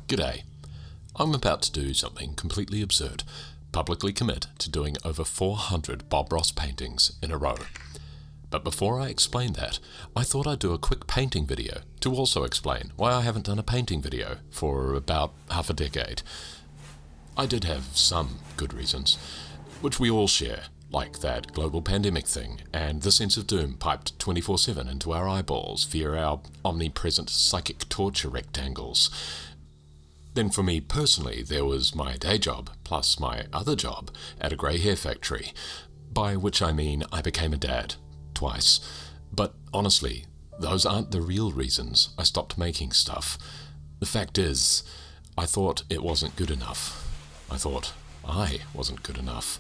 G'day. I'm about to do something completely absurd. Publicly commit to doing over 400 Bob Ross paintings in a row. But before I explain that, I thought I'd do a quick painting video to also explain why I haven't done a painting video for about half a decade. I did have some good reasons, which we all share, like that global pandemic thing and the sense of doom piped 24/7 into our eyeballs via our omnipresent psychic torture rectangles. Then for me personally, there was my day job, plus my other job at a grey hair factory, by which I mean I became a dad, twice. But honestly, those aren't the real reasons I stopped making stuff. The fact is, I thought it wasn't good enough. I thought I wasn't good enough.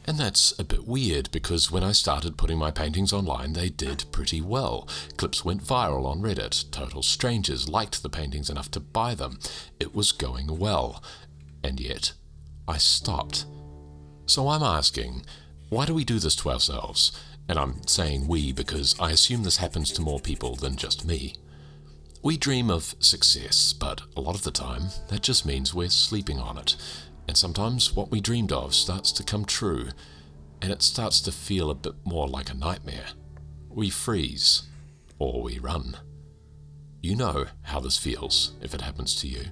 And that's a bit weird because when I started putting my paintings online, they did pretty well. Clips went viral on Reddit. Total strangers liked the paintings enough to buy them. It was going well. And yet, I stopped. So I'm asking, why do we do this to ourselves? And I'm saying we because I assume this happens to more people than just me. We dream of success, but a lot of the time, that just means we're sleeping on it. And sometimes what we dreamed of starts to come true, and it starts to feel a bit more like a nightmare. We freeze, or we run. You know how this feels if it happens to you.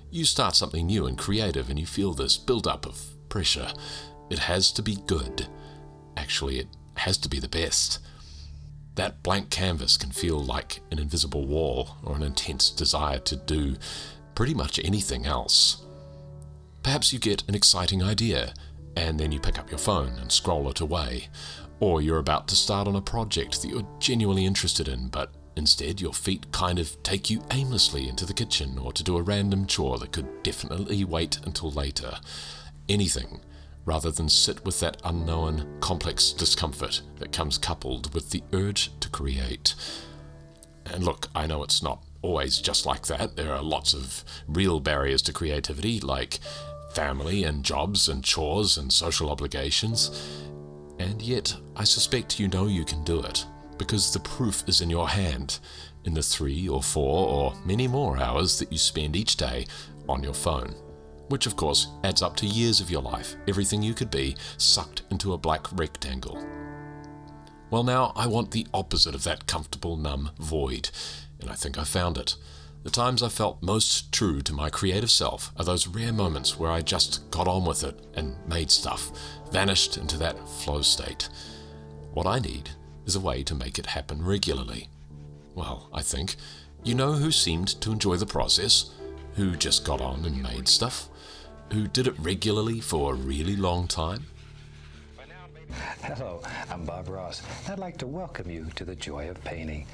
You start something new and creative and you feel this build-up of pressure. It has to be good. Actually, it has to be the best. That blank canvas can feel like an invisible wall or an intense desire to do pretty much anything else. Perhaps you get an exciting idea, and then you pick up your phone and scroll it away. Or you're about to start on a project that you're genuinely interested in, but instead your feet kind of take you aimlessly into the kitchen or to do a random chore that could definitely wait until later. Anything, rather than sit with that unknown, complex discomfort that comes coupled with the urge to create. And look, I know it's not always just like that. There are lots of real barriers to creativity, like family and jobs and chores and social obligations. And yet, I suspect you know you can do it, because the proof is in your hand, in the 3 or 4 or many more hours that you spend each day on your phone. Which of course adds up to years of your life, everything you could be, sucked into a black rectangle. Well, now I want the opposite of that comfortable, numb void, and I think I found it. The times I felt most true to my creative self are those rare moments where I just got on with it and made stuff, vanished into that flow state. What I need is a way to make it happen regularly. Well, I think. You know who seemed to enjoy the process? Who just got on and made stuff? Who did it regularly for a really long time? Hello, I'm Bob Ross. I'd like to welcome you to the joy of painting.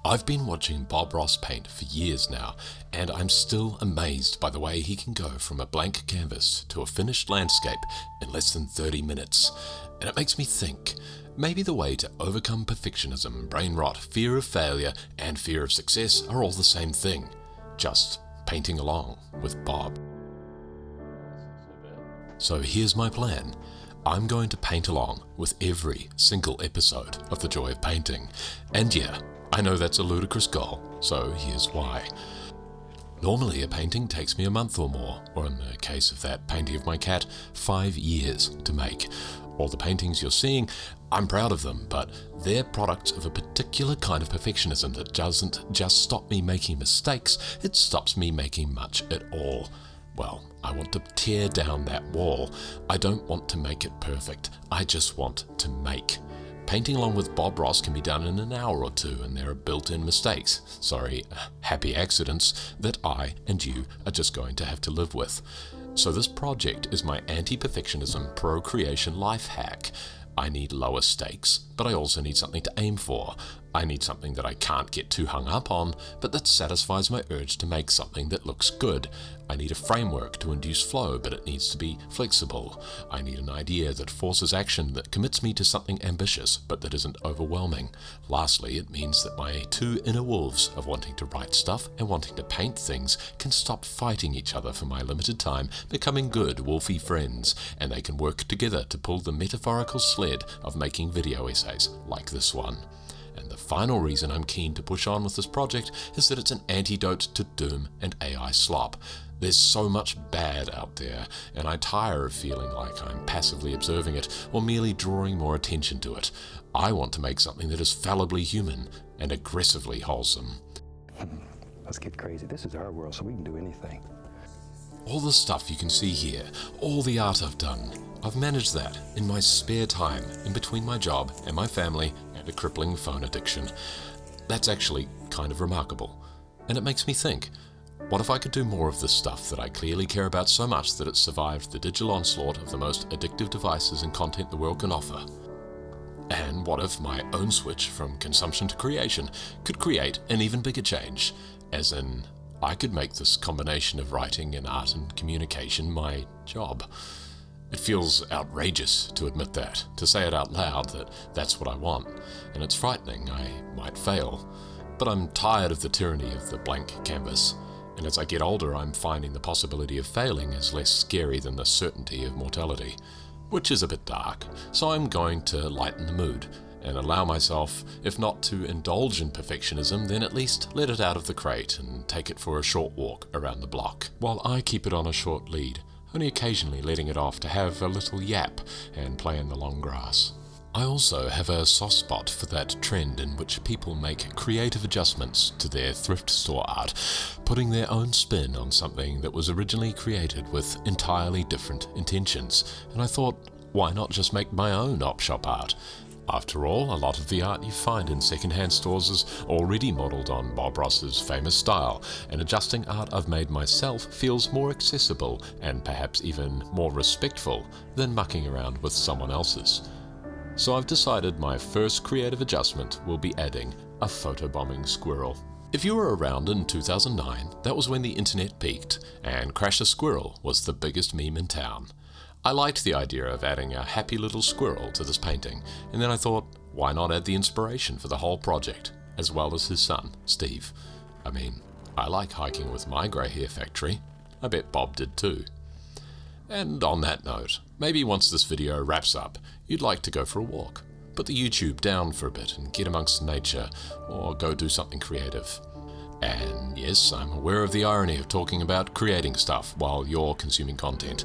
I've been watching Bob Ross paint for years now, and I'm still amazed by the way he can go from a blank canvas to a finished landscape in less than 30 minutes. And it makes me think, maybe the way to overcome perfectionism, brain rot, fear of failure, and fear of success are all the same thing. Just painting along with Bob. So here's my plan. I'm going to paint along with every single episode of The Joy of Painting. And yeah, I know that's a ludicrous goal, so here's why. Normally a painting takes me a month or more, or in the case of that painting of my cat, 5 years to make. All the paintings you're seeing, I'm proud of them, but they're products of a particular kind of perfectionism that doesn't just stop me making mistakes, it stops me making much at all. Well, I want to tear down that wall. I don't want to make it perfect, I just want to make. Painting along with Bob Ross can be done in an hour or two, and there are built-in mistakes, happy accidents, that I and you are just going to have to live with. So this project is my anti-perfectionism pro-creation life hack. I need lower stakes, but I also need something to aim for. I need something that I can't get too hung up on, but that satisfies my urge to make something that looks good. I need a framework to induce flow, but it needs to be flexible. I need an idea that forces action, that commits me to something ambitious, but that isn't overwhelming. Lastly, it means that my 2 inner wolves of wanting to write stuff and wanting to paint things can stop fighting each other for my limited time, becoming good wolfy friends, and they can work together to pull the metaphorical sled of making video essays like this one. And the final reason I'm keen to push on with this project is that it's an antidote to doom and AI slop. There's so much bad out there, and I tire of feeling like I'm passively observing it or merely drawing more attention to it. I want to make something that is fallibly human and aggressively wholesome. Let's get crazy. This is our world, so we can do anything. All the stuff you can see here, all the art I've done, I've managed that in my spare time, in between my job and my family and a crippling phone addiction. That's actually kind of remarkable. And it makes me think, what if I could do more of this stuff that I clearly care about so much that it survived the digital onslaught of the most addictive devices and content the world can offer? And what if my own switch from consumption to creation could create an even bigger change? As in, I could make this combination of writing and art and communication my job. It feels outrageous to admit that, to say it out loud that that's what I want, and it's frightening. I might fail. But I'm tired of the tyranny of the blank canvas, and as I get older I'm finding the possibility of failing is less scary than the certainty of mortality, which is a bit dark, so I'm going to lighten the mood and allow myself, if not to indulge in perfectionism, then at least let it out of the crate and take it for a short walk around the block, while I keep it on a short lead, only occasionally letting it off to have a little yap and play in the long grass. I also have a soft spot for that trend in which people make creative adjustments to their thrift store art, putting their own spin on something that was originally created with entirely different intentions, and I thought, why not just make my own op shop art? After all, a lot of the art you find in second-hand stores is already modelled on Bob Ross's famous style, and adjusting art I've made myself feels more accessible and perhaps even more respectful than mucking around with someone else's. So I've decided my first creative adjustment will be adding a photobombing squirrel. If you were around in 2009, that was when the internet peaked, and Crash a Squirrel was the biggest meme in town. I liked the idea of adding a happy little squirrel to this painting, and then I thought, why not add the inspiration for the whole project, as well as his son, Steve? I mean, I like hiking with my grey hair factory. I bet Bob did too. And on that note, maybe once this video wraps up, you'd like to go for a walk, put the YouTube down for a bit and get amongst nature, or go do something creative. And yes, I'm aware of the irony of talking about creating stuff while you're consuming content.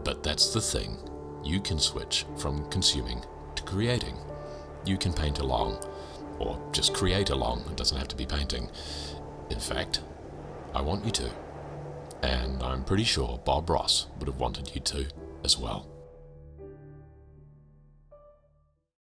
But that's the thing, you can switch from consuming to creating. You can paint along, or just create along, it doesn't have to be painting. In fact, I want you to. And I'm pretty sure Bob Ross would have wanted you to as well.